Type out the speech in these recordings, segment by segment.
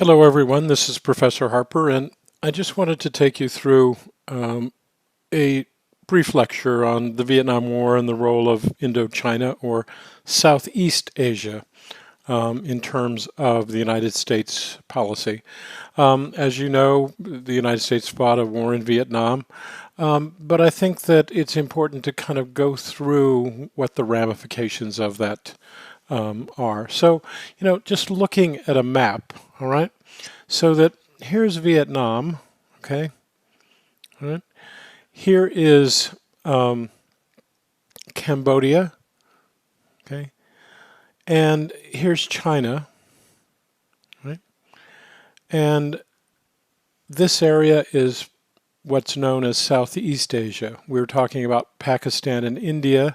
Hello, everyone. This is Professor Harper, and I just wanted to take you through a brief lecture on the Vietnam War and the role of Indochina or Southeast Asia in terms of the United States policy. As you know, the United States fought a war in Vietnam, but I think that it's important to kind of go through what the ramifications of that are. So, just looking at a map, all right? So that here's Vietnam, okay? All right. Here is Cambodia, okay? And here's China, right? And this area is what's known as Southeast Asia. We were talking about Pakistan and India,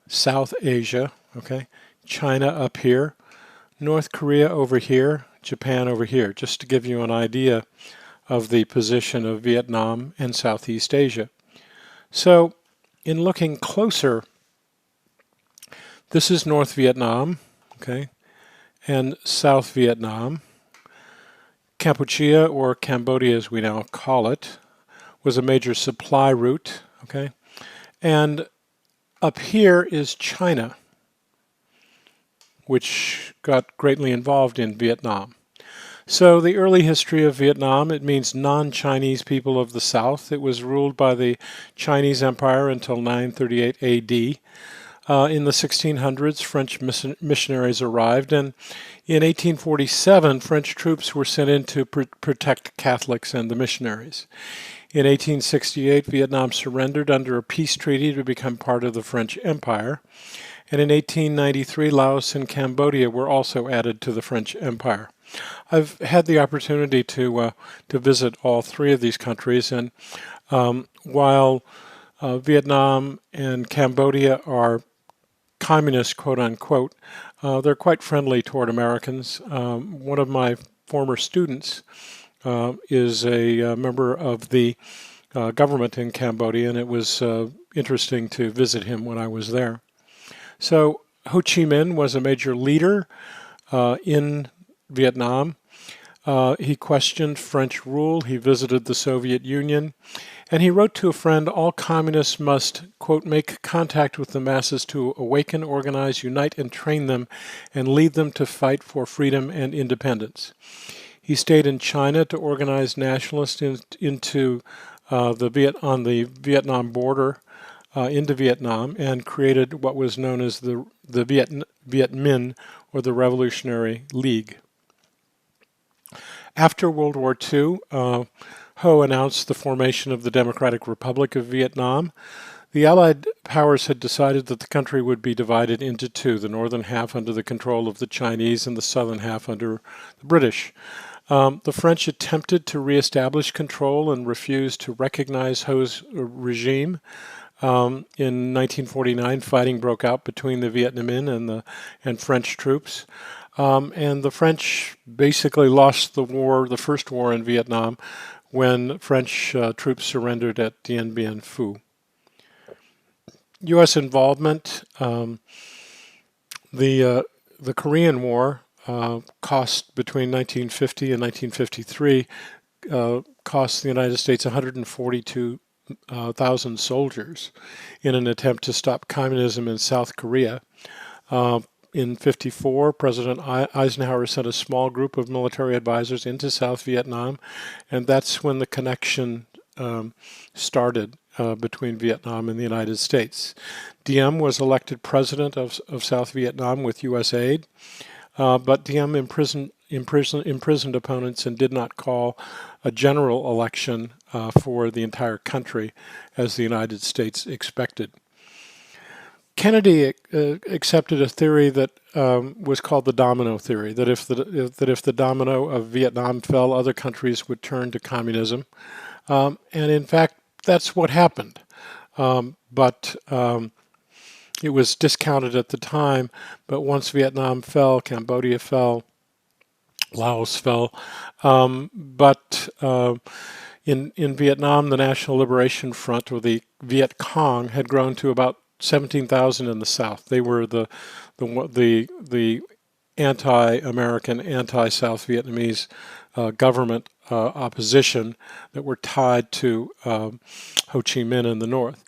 South Asia, okay? China up here, North Korea over here, Japan over here, just to give you an idea of the position of Vietnam and Southeast Asia. So, in looking closer, this is North Vietnam, okay, and South Vietnam. Kampuchea, or Cambodia as we now call it, was a major supply route, okay, and up here is China, which got greatly involved in Vietnam. So the early history of Vietnam, it means non-Chinese people of the South. It was ruled by the Chinese Empire until 938 AD. In the 1600s, French missionaries arrived, and in 1847, French troops were sent in to protect Catholics and the missionaries. In 1868, Vietnam surrendered under a peace treaty to become part of the French Empire. And in 1893, Laos and Cambodia were also added to the French Empire. I've had the opportunity to visit all three of these countries, and while Vietnam and Cambodia are communist, quote unquote, they're quite friendly toward Americans. One of my former students is a member of the government in Cambodia, and it was interesting to visit him when I was there. So Ho Chi Minh was a major leader in Vietnam. He questioned French rule. He visited the Soviet Union. And he wrote to a friend, all communists must, quote, make contact with the masses to awaken, organize, unite, and train them, and lead them to fight for freedom and independence. He stayed in China to organize nationalists into on the Vietnam border into Vietnam, and created what was known as the Viet Minh, or the Revolutionary League. After World War II, Ho announced the formation of the Democratic Republic of Vietnam. The Allied powers had decided that the country would be divided into two, the northern half under the control of the Chinese and the southern half under the British. The French attempted to reestablish control and refused to recognize Ho's regime. In 1949, fighting broke out between the Viet Minh and French troops. And the French basically lost the first war in Vietnam, when French troops surrendered at Dien Bien Phu. U.S. involvement, the Korean War cost between 1950 and 1953 cost the United States 142,000 soldiers in an attempt to stop communism in South Korea. In 1954, President Eisenhower sent a small group of military advisors into South Vietnam, and that's when the connection started between Vietnam and the United States. Diem was elected president of South Vietnam with U.S. aid, but Diem imprisoned opponents and did not call a general election for the entire country as the United States expected. Kennedy accepted a theory that was called the domino theory, that if the domino of Vietnam fell, other countries would turn to communism. And in fact, that's what happened. But it was discounted at the time. But once Vietnam fell, Cambodia fell, Laos fell. In Vietnam, the National Liberation Front, or the Viet Cong, had grown to about 17,000 in the south. They were the anti-American, anti-South Vietnamese government opposition that were tied to Ho Chi Minh in the north.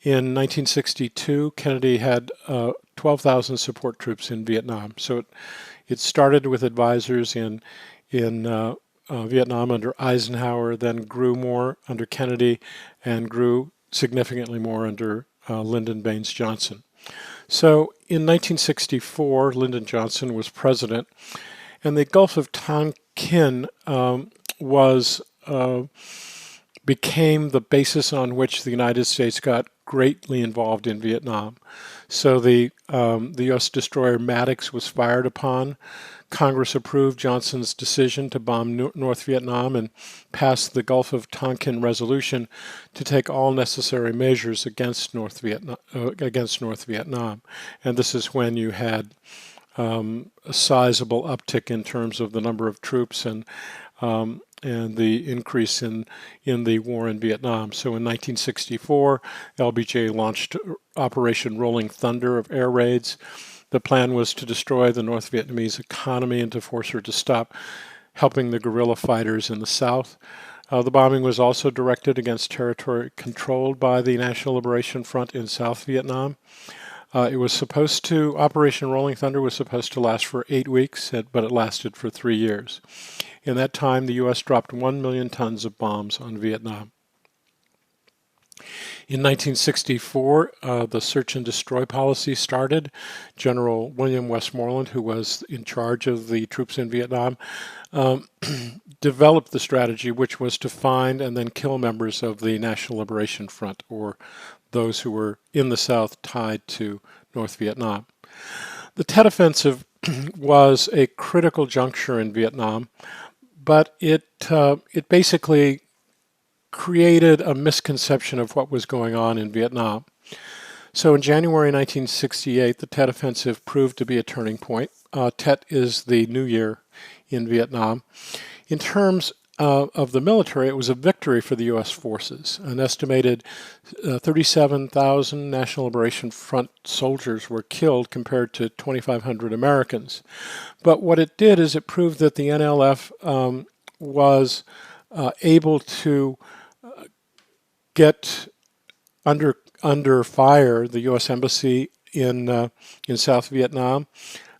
In 1962, Kennedy had 12,000 support troops in Vietnam. So it started with advisors in Vietnam under Eisenhower, then grew more under Kennedy, and grew significantly more under Lyndon Baines Johnson. So in 1964, Lyndon Johnson was president, and the Gulf of Tonkin became the basis on which the United States got greatly involved in Vietnam. So the U.S. destroyer Maddox was fired upon. Congress approved Johnson's decision to bomb North Vietnam and passed the Gulf of Tonkin Resolution to take all necessary measures against North Vietnam. And this is when you had a sizable uptick in terms of the number of troops and the increase in the war in Vietnam. So in 1964, LBJ launched Operation Rolling Thunder of air raids. The plan was to destroy the North Vietnamese economy and to force her to stop helping the guerrilla fighters in the south. The bombing was also directed against territory controlled by the National Liberation Front in South Vietnam. Operation Rolling Thunder was supposed to last for 8 weeks, but it lasted for 3 years. In that time, the U.S. dropped 1 million tons of bombs on Vietnam. In 1964, the search and destroy policy started. General William Westmoreland, who was in charge of the troops in Vietnam, developed the strategy, which was to find and then kill members of the National Liberation Front, or those who were in the South tied to North Vietnam. The Tet Offensive was a critical juncture in Vietnam, but it basically created a misconception of what was going on in Vietnam. So in January 1968, the Tet Offensive proved to be a turning point. Tet is the new year in Vietnam. In terms of the military, it was a victory for the U.S. forces. An estimated 37,000 National Liberation Front soldiers were killed compared to 2,500 Americans. But what it did is it proved that the NLF was able to get under fire the U.S. Embassy in South Vietnam.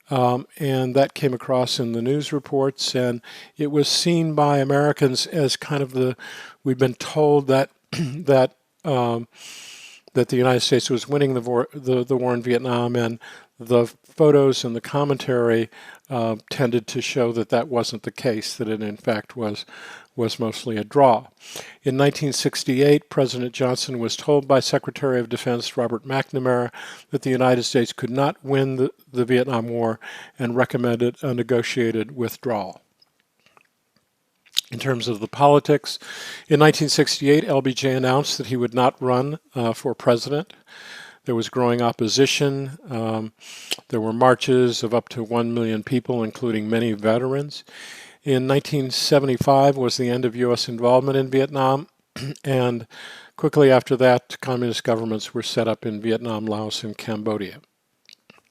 And that came across in the news reports, and it was seen by Americans as kind of we've been told that that the United States was winning the war in Vietnam, and the photos and the commentary tended to show that that wasn't the case, that it in fact was mostly a draw. In 1968, President Johnson was told by Secretary of Defense Robert McNamara that the United States could not win the Vietnam War and recommended a negotiated withdrawal. In terms of the politics, in 1968, LBJ announced that he would not run for president. There was growing opposition. There were marches of up to 1 million people, including many veterans. In 1975 was the end of U.S. involvement in Vietnam, and quickly after that, communist governments were set up in Vietnam, Laos, and Cambodia.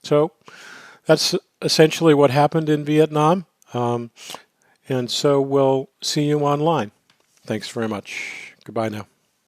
So that's essentially what happened in Vietnam, and so we'll see you online. Thanks very much. Goodbye now.